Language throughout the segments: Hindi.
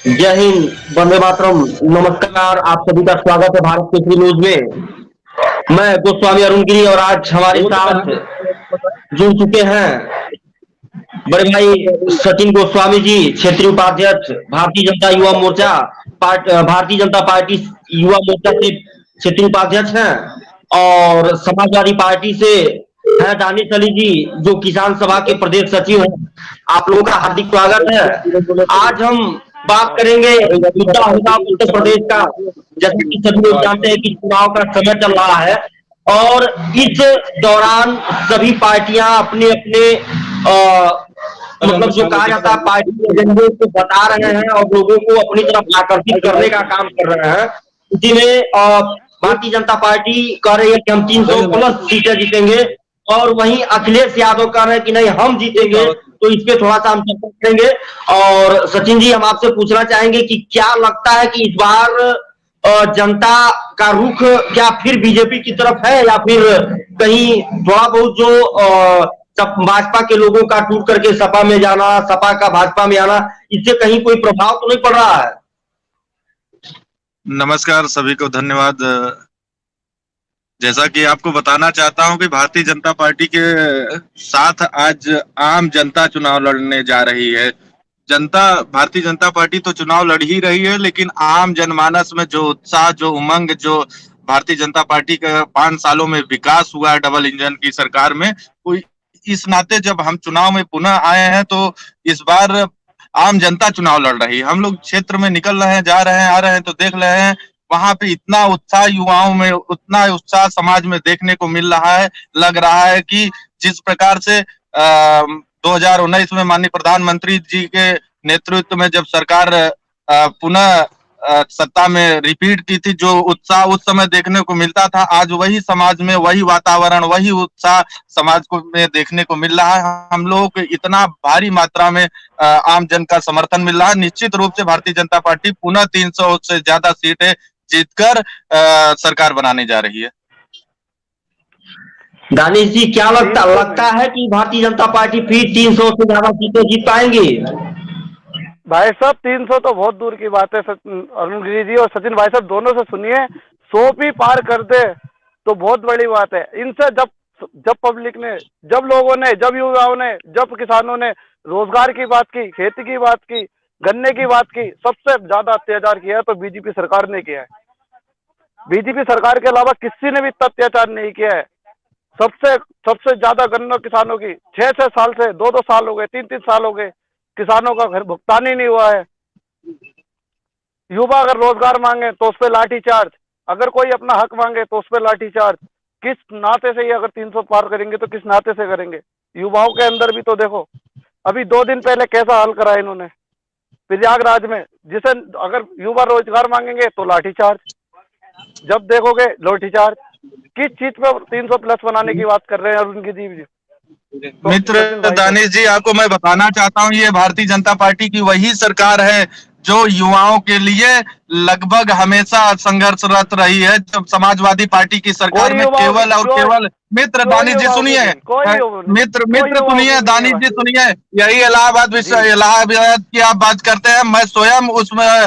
जय हिंद, वंदे मातरम। नमस्कार, आप सभी का स्वागत है भारत केसरी न्यूज में। मैं गोस्वामी अरुण गिरी और आज हमारे साथ जुड़ चुके हैं बड़े भाई सचिन गोस्वामी जी, क्षेत्रीय उपाध्यक्ष भारतीय जनता युवा मोर्चा भारतीय जनता पार्टी युवा मोर्चा से क्षेत्रीय उपाध्यक्ष हैं। और समाजवादी पार्टी से है दानिश अली जी, जो किसान सभा के प्रदेश सचिव हैं। आप लोगों का हार्दिक स्वागत है। आज हम बात करेंगे, मुद्दा होगा उत्तर प्रदेश का। जैसे कि सभी लोग जानते हैं कि चुनाव का समय चल रहा है और इस दौरान सभी पार्टियां अपने अपने मतलब जो कहा जाता है पार्टी एजेंडे को बता रहे हैं और लोगों को अपनी तरफ आकर्षित करने का काम कर रहे हैं। इसी में भारतीय जनता पार्टी कह रही है कि हम 300 प्लस सीटें जीतेंगे और वहीं अखिलेश यादव कह रहे हैं कि नहीं हम जीतेंगे। तो इस पे थोड़ा सा हम चर्चा करेंगे। और सचिन जी, हम आपसे पूछना चाहेंगे कि क्या लगता है कि इस बार जनता का रुख क्या फिर बीजेपी की तरफ है या फिर कहीं थोड़ा बहुत जो भाजपा के लोगों का टूट करके सपा में जाना, सपा का भाजपा में आना, इससे कहीं कोई प्रभाव तो नहीं पड़ रहा है? नमस्कार, सभी को धन्यवाद। जैसा कि आपको बताना चाहता हूं कि भारतीय जनता पार्टी के साथ आज आम जनता चुनाव लड़ने जा रही है। भारतीय जनता पार्टी तो चुनाव लड़ ही रही है, लेकिन आम जनमानस में जो उत्साह, जो उमंग, जो भारतीय जनता पार्टी का 5 सालों में विकास हुआ है डबल इंजन की सरकार में, तो इस नाते जब हम चुनाव में पुनः आए हैं तो इस बार आम जनता चुनाव लड़ रही है। हम लोग क्षेत्र में निकल रहे हैं, जा रहे हैं, आ रहे हैं तो देख रहे हैं वहां पे इतना उत्साह युवाओं में, उतना उत्साह समाज में देखने को मिल रहा है। लग रहा है कि जिस प्रकार से 2019 में माननीय प्रधानमंत्री जी के नेतृत्व में जब सरकार पुनः सत्ता में रिपीट की थी, जो उत्साह उस समय देखने को मिलता था, आज वही समाज में वही वातावरण, वही उत्साह समाज को में देखने को मिल रहा है। हम लोगों को इतना भारी मात्रा में आम जन का समर्थन मिल रहा है। निश्चित रूप से भारतीय जनता पार्टी पुनः 300 से ज्यादा सीटें जीतकर सरकार बनाने जा रही है। दानिश जी, क्या लगता है कि भारतीय जनता पार्टी फिर 300 से ज्यादा सीटें जीत पाएंगी? भाई साहब 300 तो बहुत दूर की बात है। अरुण गिरी जी और सचिन भाई साहब दोनों से सुनिए, 100 भी पार कर दे तो बहुत बड़ी बात है। इनसे जब जब पब्लिक ने, जब लोगों ने, जब युवाओं ने, जब किसानों ने रोजगार की बात की, खेती की बात की, गन्ने की बात की, सबसे ज्यादा अत्याचार किया है तो बीजेपी सरकार ने किया है। बीजेपी सरकार के अलावा किसी ने भी इतना अत्याचार नहीं किया है। सबसे सबसे ज्यादा गन्ना किसानों की 6-6 साल से 2-2 साल हो गए, 3-3 साल हो गए, किसानों का घर भुगतान ही नहीं हुआ है। युवा अगर रोजगार मांगे तो उस पर लाठी चार्ज, अगर कोई अपना हक मांगे तो उस पर लाठी चार्ज। किस नाते से ये अगर 300 पार करेंगे तो किस नाते से करेंगे? युवाओं के अंदर भी तो देखो, अभी 2 दिन पहले कैसा हाल करा इन्होंने प्रयागराज में, जिसे अगर युवा रोजगार मांगेंगे तो लाठी चार्ज, जब देखोगे लाठी चार्ज। किस चीज पर 300 प्लस बनाने की बात कर रहे हैं अरुण गिरी जी? तो मित्र दानिश जी, आपको मैं बताना चाहता हूं, ये भारतीय जनता पार्टी की वही सरकार है जो युवाओं के लिए लगभग हमेशा संघर्षरत रही है। जब समाजवादी पार्टी की सरकार में केवल और केवल, मित्र दानिश जी सुनिए, मित्र सुनिए, दानिश जी सुनिए, यही इलाहाबाद की आप बात करते हैं। मैं स्वयं उसमें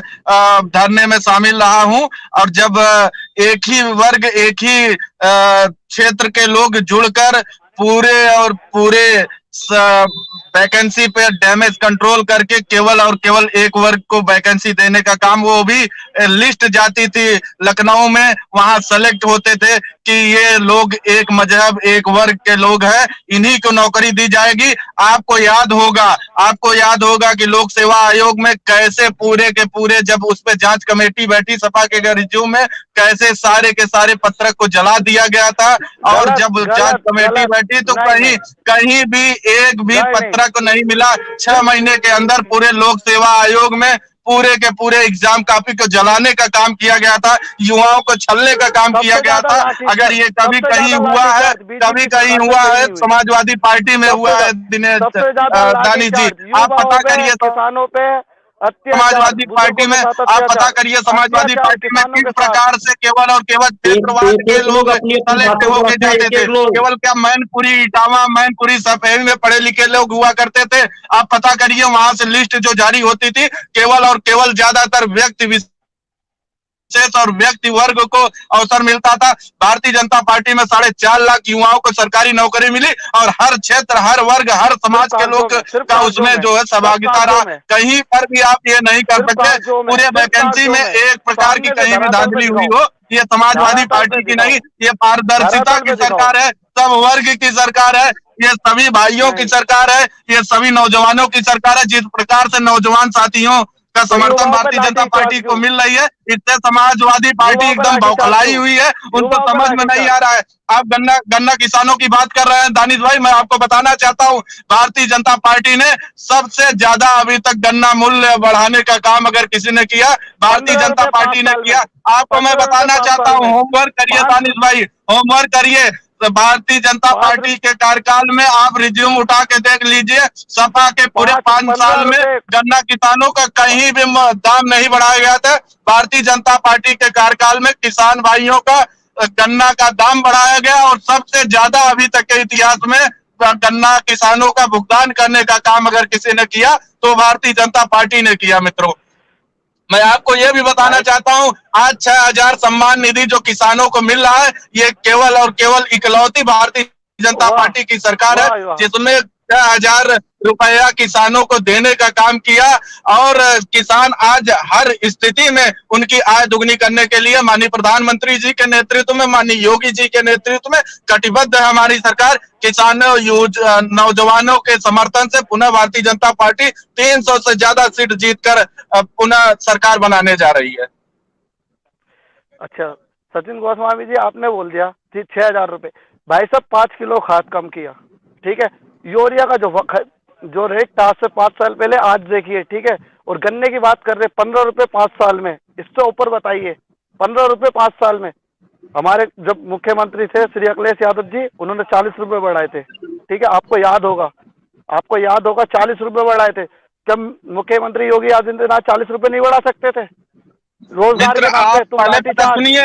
धरने में शामिल रहा हूं और जब एक ही वर्ग, एक ही क्षेत्र के लोग जुड़कर पूरे और पूरे वैकेंसी पे डैमेज कंट्रोल करके केवल और केवल एक वर्ग को वैकेंसी देने का काम, वो भी लिस्ट जाती थी लखनऊ में, वहां सेलेक्ट होते थे कि ये लोग एक मजहब, एक वर्ग के लोग हैं, इन्हीं को नौकरी दी जाएगी। आपको याद होगा कि लोक सेवा आयोग में कैसे पूरे के पूरे, जब उस पे जांच कमेटी बैठी सपा के रिज्यूम में, कैसे सारे के सारे पत्रक को जला दिया गया था। और जब जांच कमेटी बैठी तो कहीं भी एक भी पत्रक नहीं मिला। 6 महीने के अंदर पूरे लोक सेवा आयोग में पूरे के पूरे एग्जाम कॉपी को जलाने का काम किया गया था, युवाओं को छलने का काम किया गया था। अगर ये कभी कहीं हुआ है समाजवादी पार्टी में हुआ है, दिनेश दानिश जी, आप पता करिए। किसानों पे समाजवादी पार्टी में आप पता करिए, समाजवादी पार्टी में किस प्रकार से केवल और केवल क्षेत्रवाद के लोग सेलेक्ट होके जाते थे। केवल क्या मैनपुरी, इटावा, मैनपुरी सफेद में पढ़े लिखे लोग हुआ करते थे। आप पता करिए वहां से लिस्ट जो जारी होती थी, केवल और केवल ज्यादातर व्यक्ति और व्यक्ति वर्ग को अवसर मिलता था। भारतीय जनता पार्टी में 4.5 लाख युवाओं को सरकारी नौकरी मिली और हर क्षेत्र, हर वर्ग, हर समाज के लोग का उसमें जो है सहभागिता रहा। कहीं पर भी आप ये नहीं कर सकते पूरे वैकेंसी में एक प्रकार की कहीं भी धांधली हुई हो। ये समाजवादी पार्टी की नहीं, ये पारदर्शिता की सरकार है, सब वर्ग की सरकार है, ये सभी भाइयों की सरकार है, ये सभी नौजवानों की सरकार है। जिस प्रकार से नौजवान साथियों का समर्थन भारतीय जनता पार्टी को मिल रही है, इससे समाजवादी पार्टी एकदम बौखलाई हुई है। उनको समझ में नहीं आ रहा है। आप गन्ना किसानों की बात कर रहे हैं दानिश भाई, मैं आपको बताना चाहता हूं भारतीय जनता पार्टी ने सबसे ज्यादा अभी तक गन्ना मूल्य बढ़ाने का काम अगर किसी ने किया, भारतीय जनता पार्टी ने किया। आपको मैं बताना चाहता हूँ, होमवर्क करिए दानिश भाई, होमवर्क करिए। तो भारतीय जनता पार्टी के कार्यकाल में आप रिज्यूम उठा के देख लीजिए, सपा के पूरे 5 साल में गन्ना किसानों का कहीं भी दाम नहीं बढ़ाया गया था। भारतीय जनता पार्टी के कार्यकाल में किसान भाइयों का गन्ना का दाम बढ़ाया गया और सबसे ज्यादा अभी तक के इतिहास में गन्ना किसानों का भुगतान करने का काम अगर किसी ने किया तो भारतीय जनता पार्टी ने किया। मित्रों, मैं आपको यह भी बताना चाहता हूं, आज 6,000 सम्मान निधि जो किसानों को मिल रहा है, ये केवल और केवल इकलौती भारतीय जनता पार्टी की सरकार है जिसने 6,000 रुपया किसानों को देने का काम किया। और किसान आज हर स्थिति में उनकी आय दुगनी करने के लिए माननीय प्रधानमंत्री जी के नेतृत्व में, माननीय योगी जी के नेतृत्व में कटिबद्ध है हमारी सरकार। किसानों, नौजवानों के समर्थन से पुनः भारतीय जनता पार्टी 300 से ज्यादा सीट जीतकर पुनः सरकार बनाने जा रही है। अच्छा सचिन गोस्वामी जी, आपने बोल दिया 6,000 रुपए, भाई साहब 5 किलो खाद कम किया, ठीक है। यूरिया का जो रेट था आज से 5 साल पहले, आज देखिए, ठीक है। और गन्ने की बात कर रहे 15 रुपए 5 साल में, इससे ऊपर बताइए 15 रुपए 5 साल में। हमारे जब मुख्यमंत्री थे श्री अखिलेश यादव जी, उन्होंने 40 रुपए बढ़ाए थे, ठीक है। आपको याद होगा 40 रुपए बढ़ाए थे। जब मुख्यमंत्री योगी आदित्यनाथ 40 रुपए नहीं बढ़ा सकते थे? रोजगार के नाम पे तुम सुनिए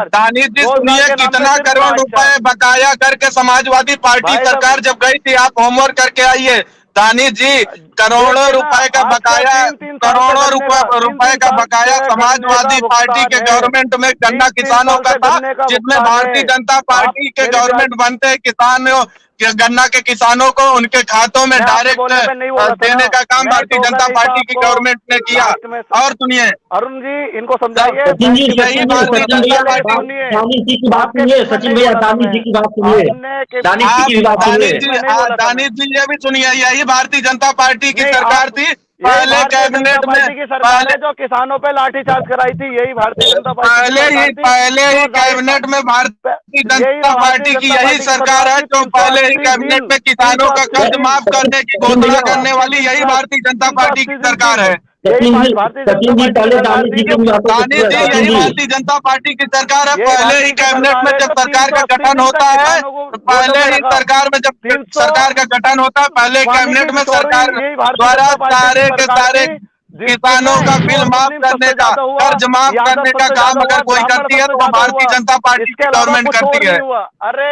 दानिश जी, सुनिए कितना करोड़ रुपए बकाया करके समाजवादी पार्टी सरकार जब गई थी, आप होमवर्क करके आइए दानिश जी। करोड़ों रुपए का बकाया, करोड़ों रुपए का बकाया समाजवादी पार्टी के गवर्नमेंट में गन्ना किसानों का था, जिसमें भारतीय जनता पार्टी के गवर्नमेंट बनते किसानों गन्ना के किसानों को उनके खातों में डायरेक्ट देने का काम भारतीय जनता पार्टी की गवर्नमेंट ने किया। और सुनिए अरुण जी, इनको समझाइए। सचिन जी की बात सुनिए, दानिश जी की बात सुनिए, दानिश जी की बात सुनिए। दानिश जी ये भी सुनिए, यही भारतीय जनता पार्टी की सरकार थी पहले कैबिनेट में, पहले जो किसानों पे लाठीचार्ज कराई थी, यही भारतीय जनता पार्टी पहले ही कैबिनेट में भारतीय जनता पार्टी की यही सरकार है। जो पहले ही कैबिनेट में किसानों का कर्ज माफ करने की घोषणा करने वाली यही भारतीय जनता पार्टी की सरकार है। सचिन जी पहले दानिश जी यही भारतीय जनता पार्टी की सरकार है। पहले ही कैबिनेट में जब सरकार का गठन होता है, पहले ही सरकार में जब सरकार का गठन होता है, पहले कैबिनेट में सरकार द्वारा सारे के सारे किसानों का बिल माफ करने का, कर्ज माफ करने का काम अगर कोई करती है तो भारतीय जनता पार्टी की गवर्नमेंट करती है। अरे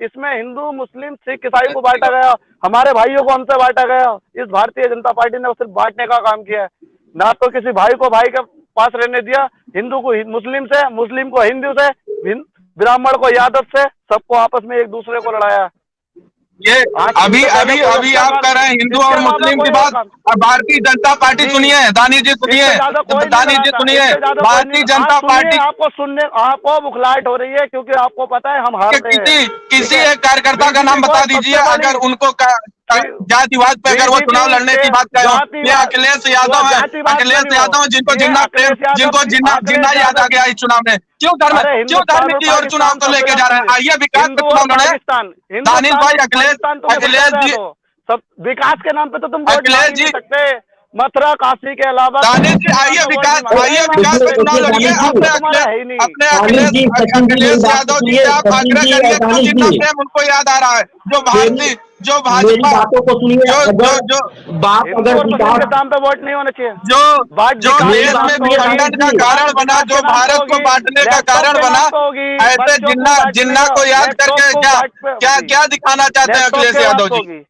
इसमें हिंदू, मुस्लिम, सिख, ईसाई को बांटा गया, हमारे भाइयों को हमसे बांटा गया। इस भारतीय जनता पार्टी ने सिर्फ बांटने का काम किया है, ना तो किसी भाई को भाई के पास रहने दिया। हिंदू को मुस्लिम से, मुस्लिम को हिंदू से, ब्राह्मण को यादव से, सबको आपस में एक दूसरे को लड़ाया। ये अभी आप कर रहे हैं हिंदू और मुस्लिम की बात। भारतीय जनता पार्टी सुनिए दानिश जी, सुनिए दानिश जी, सुनिए भारतीय जनता पार्टी आपको बुखलाहट हो रही है क्योंकि आपको पता है हम हारते हैं। किसी एक कार्यकर्ता का नाम बता दीजिए अगर उनको जातिवाद पे अगर वो चुनाव लड़ने की बात कर रहे हैं। ये अखिलेश यादव है, अखिलेश यादव जिनको जिन्ना याद आ गया इस चुनाव में। क्यों धर्म की ओर चुनाव को लेके जा रहे हैं? आइए विकास पे चुनाव लड़े दानिश भाई। अखिलेश जी सब विकास के नाम पे तो तुम अखिलेश जी सकते, मथुरा काशी के अलावा दानिश जी आइए विकास पे चुनाव लड़िए। अपने अखिलेश यादव जी से आप आग्रह करिए जितना प्रेम उनको याद आ रहा है। जो मेरी भाजपा बातों को सुनिए। जो जो अगर जो बात इनको अगर तो विकास इनके दाम पे वोट नहीं होने चाहिए। जो बात जो विकास मेरी के देश नाम बात में पे सुनिए होगी, विखंडन का राजेश जी। कारण बात बना, विकास जो के नाम पे भारत को होगी, बांटने का लैपटॉप कारण के बना, नाम पे होगी, ऐसे बच्चों को जिन्ना बांटने जिन्ना का, को याद लैपटॉप करके को क्या बांट पे क्या होगी, क्या दिखाना चाहते हैं लैपटॉप अखिलेश के यादव बात जी? होगी।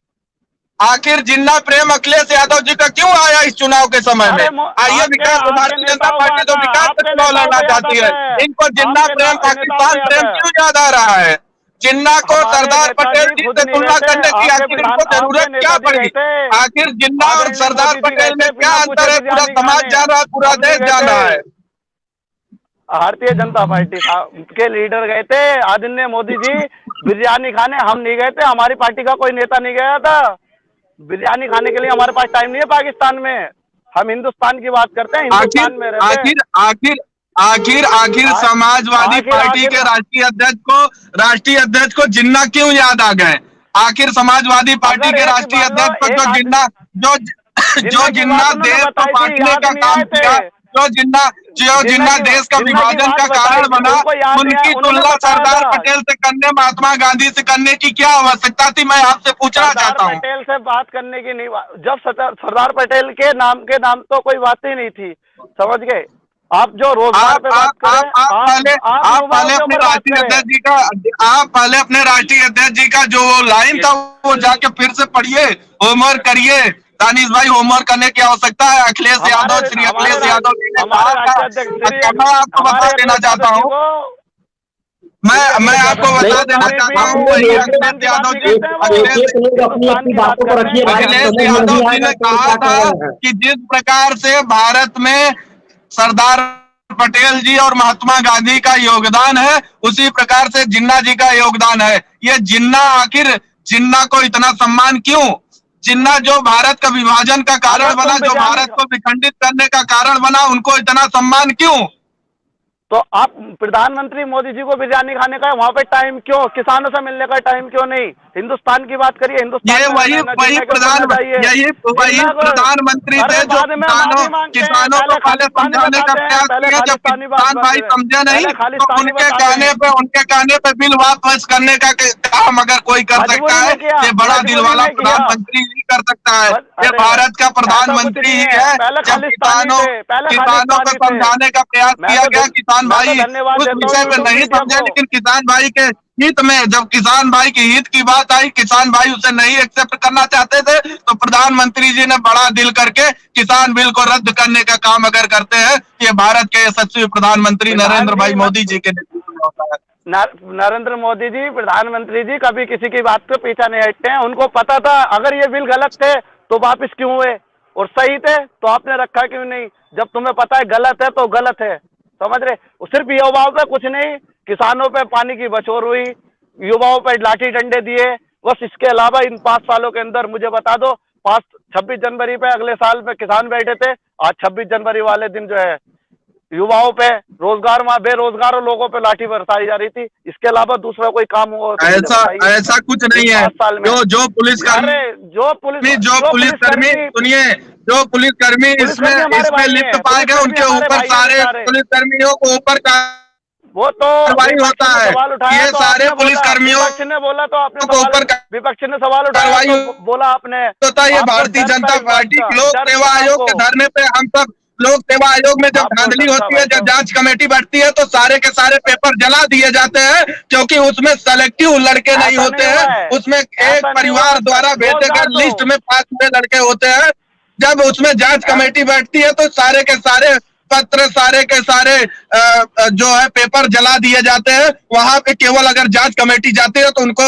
आखिर जिन्ना प्रेम अखिलेश यादव जी का क्यों आया इस चुनाव के समय में? अरे आइए, आपके विकास आपके भारतीय जनता नेताओं को पार्टी तो आता, विकास का आपके चुनाव नेताओं लड़ना को याद चाहती आता है। है, इनको जिन्ना आपके प्रेम नेताओं को पाकिस्तान याद प्रेम है। क्यों याद आ रहा है? जिन्ना को हमारे सरदार पटेल नेताजी जी खुद से नहीं तुलना गए थे, करने की आपके आखिर विधान, इनको आपके जरूरत क्या नेताजी पड़ी? गए थे, आखिर जिन्ना और आदरणीय सरदार मोदी जी गए पटेल में थे क्या बिना अंतर पूछे है? पूरा बिरयानी समाज खाने, जान रहा है, पूरा हम नहीं देश गए जान रहा है। थे। भारतीय जनता पार्टी के लीडर गए थे, आदरणीय मोदी जी बिरयानी खाने, हम नहीं गए थे, हमारी पार्टी का कोई नेता नहीं गया था बिरयानी खाने के लिए। हमारे पास टाइम नहीं है पाकिस्तान में, हम हिंदुस्तान की बात करते हैं, आखिर हिंदुस्तान में रहते हैं। आखिर आखिर आखिर आखिर आ- समाजवादी आखिर पार्टी आखिर के राष्ट्रीय अध्यक्ष को जिन्ना क्यों याद आ गए? आखिर समाजवादी पार्टी अगर के एक राष्ट्रीय मान लो अध्यक्ष को एक जो आदमी जिन्ना जो जो जिन्ना की जिन्ना बात उन्होंने देश को बताई थी, बांटने याद का नहीं काम आए थे। किया, जो जिन्ना देश का जिन्ना की विभाजन बात का बताई कारण थी, बना, उनको याद नहीं आया, उनकी उन्होंने तुलना बताया सरदार था। पटेल से करने, महात्मा गांधी से करने की क्या आवश्यकता थी? मैं आपसे पूछना सरदार चाहता हूँ। पटेल से बात करने की नहीं जब सरदार पटेल के नाम तो कोई बात ही नहीं थी, समझ गए? आप जो रोजगार पे बात करें, आप आप युवाओं पहले के अपने ऊपर बात राष्ट्रीय करें। अध्यक्ष जी का आप पहले अपने राष्ट्रीय अध्यक्ष जी का जो वो लाइन था वो जाके फिर से पढ़िए, होमवर्क करिए। दानिश भाई, होमवर्क करने की आवश्यकता है। अखिलेश हमारे यादव, श्री हमारे अखिलेश यादव जी ने हमारे कहा था, राष्ट्रीय अध्यक्ष श्री मैं आपको बता हमारे देना अखिलेश चाहता यादव जी हूँ, को मैं आपको नहीं, बता देना कभी भी चाहता हूँ, सुनिए, वही पाकिस्तान अखिलेश की बात यादव नहीं जी, करते हैं वो, एक लोग अपनी हिंदुस्तान अपनी की बात बातों को करते हैं। रखिए भाई, क्या अखिलेश समझ यादव नहीं जी आएगा ने तो कहा क्या था कह रहे हैं। कि जिस प्रकार से भारत में सरदार पटेल जी और महात्मा गांधी का योगदान है, उसी प्रकार से जिन्ना जी का योगदान है। ये जिन्ना, आखिर जिन्ना को इतना सम्मान क्यों? जिन्ना जो भारत का विभाजन का कारण अगर बना, तुम जो बिरयानी भारत को विखंडित करने का कारण बना, उनको इतना सम्मान क्यों? तो आप प्रधानमंत्री मोदी जी को बिरयानी खाने का वहां पे टाइम क्यों? किसानों से मिलने का टाइम क्यों नहीं? हिंदुस्तान की बात करिए, हिंदुस्तान ये में वही रहना है ना, वही जिन्ना के ऊपर प्रधान ना जाइए। यही वही जिन्ना को प्रधानमंत्री थे अरे जो बाद में माफी मांगते हैं, किसानों को पहले पहले खालिस्तानी समझाने का बताते हैं, प्रयास पहले किए। जब खालिस्तानी बात किसान भाई बताते हैं, समझे नहीं, पहले तो खालिस्तानी उनके बताते हैं। कहने पे बिल वापस करने का काम अगर कोई कर सकता मजबूरी है, में किया, ये बड़ा दिल मजबूरी वाला में किया। प्रधानमंत्री ही कर सकता है। ये अरे भारत का ऐसा कुछ प्रधानमंत्री नहीं ही है, है। पहले जब खालिस्तानी थे, पहले किसानों को खालिस्तानी थे। समझाने का प्रयास किया गया, किसान मैं तो भाई धन्यवाद उस देता हूँ विषय पे यूट्यूब नहीं मीडिया समझे, को। लेकिन किसान भाई के हित में, जब किसान भाई की हित की बात आई, किसान भाई उसे नहीं एक्सेप्ट करना चाहते थे, तो प्रधानमंत्री जी ने बड़ा दिल करके किसान बिल को रद्द करने का काम अगर करते हैं, ये भारत के यशस्वी प्रधानमंत्री नरेंद्र भाई मोदी जी के नेतृत्व में होता है। नरेंद्र मोदी जी, प्रधानमंत्री जी कभी किसी की बात पे पीछा नहीं हटते हैं। उनको पता था अगर ये बिल गलत थे तो वापिस क्यों हुए, और सही थे तो आपने रखा क्यों नहीं? जब तुम्हें पता है गलत है तो गलत है, समझ रहे? सिर्फ युवाओं पे कुछ नहीं, किसानों पे पानी की बचौर हुई, युवाओं पे लाठी डंडे दिए, बस। इसके अलावा इन 5 सालों के अंदर मुझे बता दो, 26 जनवरी पे अगले साल में किसान बैठे थे, आज 26 जनवरी वाले दिन जो है युवाओं पे रोजगार, वहां बेरोजगारों लोगों पे लाठी बरसाई जा रही थी। इसके अलावा दूसरा कोई काम हुआ तो मुझे बताइए। ऐसा कुछ नहीं है। 5 साल में जो पुलिसकर्मी अरे जो पुलिसकर्मी सुनिए, जो पुलिसकर्मी पुलिसकर्मी हमारे इसमें भाई लिप्त हैं, पाए गए, पुलिसकर्मी उनके हमारे ऊपर भाई हैं सारे सारे। पुलिसकर्मियों को ऊपर वो तो कार्रवाई विपक्ष होता ने है। सवाल उठाया ये तो सारे आपने बोला, पुलिसकर्मियों विपक्ष ने बोला तो आपने को सवाल, ऊपर विपक्ष ने सवाल उठाया कार्रवाई तो बोला आपने। होता है। ये आपको भारतीय डर था जनता इस बात पार्टी का, लोक डर सेवा था आयोग आपको, के धरने पे हम सब, लोक सेवा आयोग में जब आपको धांधली डर था होती है, भाई जब साहब। जांच कमेटी बैठती है, तो सारे के सारे पेपर जला दिए जाते हैं, क्योंकि उसमें सेलेक्टिव लड़के नहीं ऐसा होते नहीं हुआ हैं। है, उसमें एक ऐसा नहीं हुआ परिवार द्वारा है। भेजे रोजगार गए दो, लिस्ट में 5 हुए लड़के होते हैं। जब उसमें जांच कमेटी बैठती है, तो सारे के सारे पत्र, सारे के सारे जो है पेपर जला दिए जाते हैं। वहां पे केवल अगर जांच कमेटी जाती है तो उनको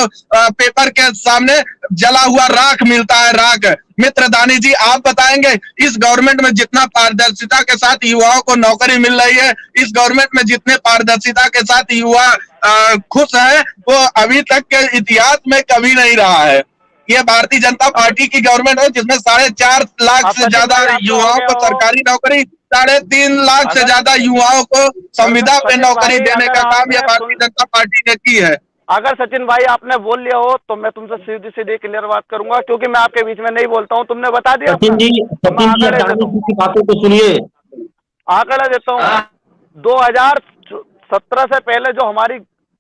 पेपर के सामने जला हुआ राख मिलता है, राख। मित्र दानी जी, आप बताएंगे, इस गवर्नमेंट में जितना पारदर्शिता के साथ युवाओं को नौकरी मिल रही है, इस गवर्नमेंट में जितने पारदर्शिता के साथ युवा खुश है, वो अभी तक के इतिहास में कभी नहीं रहा है। ये भारतीय जनता पार्टी की गवर्नमेंट है, जिसमें 4.5 लाख से ज्यादा युवाओं को सरकारी नौकरी, 3.5 लाख से ज्यादा युवाओं को संविदा पे नौकरी देने का काम यह भारतीय जनता पार्टी ने की है। अगर सचिन भाई आपने बोल लिया हो तो मैं तुमसे सीधी सीधी क्लियर बात करूंगा, क्योंकि मैं आपके बीच में नहीं बोलता हूँ। तुमने बता दिया सचिन जी, की बातों को सुनिए। आंकड़ा देता हूँ, 2017 से पहले जो हमारी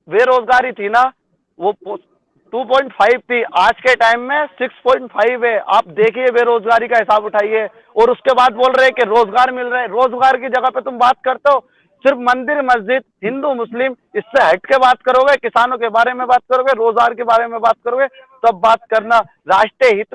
बेरोजगारी थी ना, वो 2.5 थी, आज के टाइम में 6.5 है। आप देखिए बेरोजगारी का हिसाब उठाइए, और उसके बाद बोल रहे हैं कि रोजगार मिल रहा है। रोजगार की जगह पे तुम बात करते हो सिर्फ मंदिर मस्जिद, हिंदू मुस्लिम, इससे हट के बात करोगे, किसानों के बारे में बात करोगे, रोजगार के बारे में बात करोगे, तब बात करना। राष्ट्रीय हित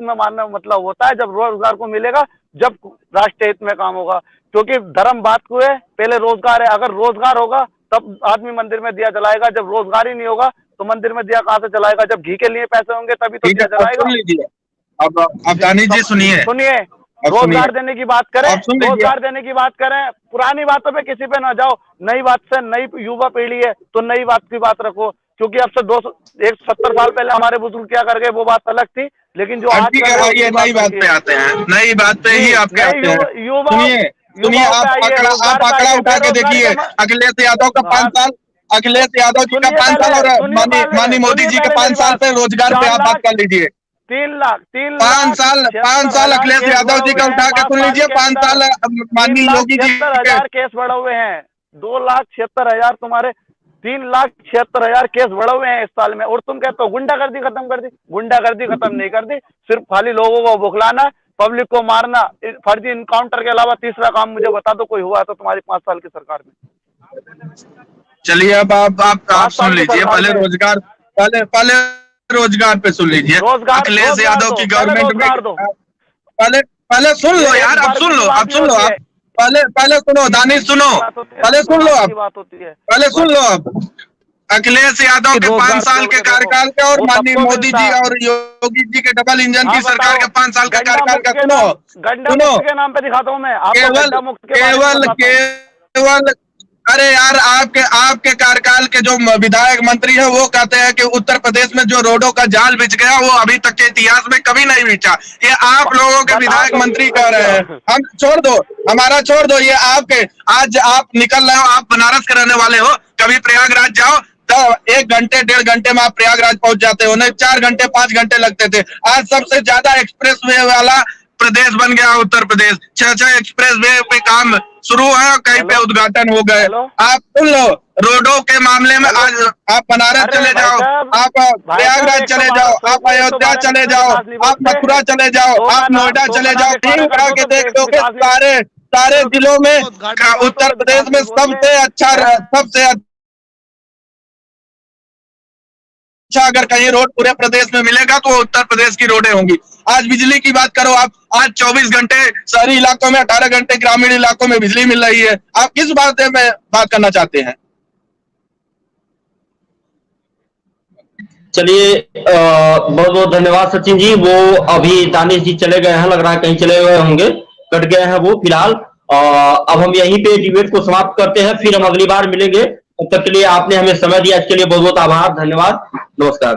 में मानना मतलब होता है जब रोजगार को मिलेगा, जब राष्ट्रीय हित में काम होगा। क्योंकि धर्म बात को है, पहले रोजगार है। अगर रोजगार होगा तब आदमी मंदिर में दिया जलाएगा, जब रोजगार ही नहीं होगा तो मंदिर में दिया कहाँ से जलाएगा? जब घी के लिए पैसे होंगे तभी तो दिया जलाएगा। सुन लीजिए, अब दानिश जी सुनिए, रोजगार देने की बात करें, रोजगार देने की बात करें, पुरानी बातों पे किसी पे ना जाओ। नई बात से, नई युवा पीढ़ी है तो नई बात की बात रखो। क्योंकि अब से 170 साल पहले हमारे बुजुर्ग क्या कर गए वो बात अलग थी, लेकिन जो आज आइए नई बात पे आते हैं, नई बात पे ही आपके आते हैं। सुनिए, आप आंकड़ा उठा के देखिए, अखिलेश यादव का 5 साल, अखिलेश यादव जी का 5 साल और माननीय मोदी जी के 5 साल पे रोजगार पे आप बात कर लीजिए। 3 लाख 5 साल अखिलेश यादव जी का उठा के सुन लीजिए, 5 साल माननीय योगी जी के। केस बढ़े हुए हैं, 2,76,000 तुम्हारे, 3,76,000 केस बढ़े हुए हैं इस साल में। और तुम कहते हो गुंडागर्दी खत्म कर दी। गुंडागर्दी खत्म नहीं कर दी, सिर्फ खाली लोगों को बुखलाना, पब्लिक को मारना, फर्जी इनकाउंटर के अलावा तीसरा काम मुझे बता दो कोई हुआ तो तुम्हारी 5 साल की सरकार में। चलिए, अब आप सुन लीजिए, पहले रोजगार पे सुन लीजिए। अखिलेश यादव की गवर्नमेंट में पहले सुन लो यार, अब सुन लो आप पहले सुनो, दानिश सुनो, पहले सुन लो अब अखिलेश यादव के 5 साल के कार्यकाल के और माननीय मोदी जी और योगी जी के डबल इंजन की सरकार के 5 साल के कार्यकाल का सुनो के नाम पे दिखाता हूँ मैं केवल अरे यार, आपके कार्यकाल के जो विधायक मंत्री है वो कहते हैं कि उत्तर प्रदेश में जो रोडों का जाल बिछ गया वो अभी तक के इतिहास में कभी नहीं बिछा। ये आप लोगों के विधायक मंत्री कह रहे हैं। हम छोड़ दो, हमारा छोड़ दो, ये आपके, आज आप निकल रहे हो, आप बनारस के रहने वाले हो, कभी प्रयागराज जाओ तो 1 घंटे 1.5 घंटे में आप प्रयागराज पहुंच जाते हो, नहीं 4 घंटे 5 घंटे लगते थे। आज सबसे ज्यादा एक्सप्रेस वे वाला प्रदेश बन गया उत्तर प्रदेश। 6 एक्सप्रेस वे पे काम शुरू है, कहीं पे उद्घाटन हो गए। आप सुन लो, रोडों के मामले में आज आप बनारस चले जाओ, आप प्रयागराज चले जाओ, आप अयोध्या चले जाओ, आप मथुरा चले जाओ, आप नोएडा चले जाओ, कहीं उठा के देख लो कि सारे जिलों में उत्तर प्रदेश में सबसे अच्छा अगर कहीं रोड पूरे प्रदेश में मिलेगा तो उत्तर प्रदेश की रोडें होंगी। आज बिजली की बात करो आप, आज 24 घंटे शहरी इलाकों में, 18 घंटे ग्रामीण इलाकों में बिजली मिल रही है। आप किस बात में बात करना चाहते हैं? चलिए, बहुत बहुत धन्यवाद सचिन जी। वो अभी दानिश जी चले गए हैं, लग रहा है कहीं चले गए होंगे, कट गए हैं वो फिलहाल। अब हम यहीं पे डिबेट को समाप्त करते हैं, फिर हम अगली बार मिलेंगे। तब तक के लिए आपने हमें समय दिया, इसके लिए बहुत बहुत आभार, धन्यवाद, नमस्कार।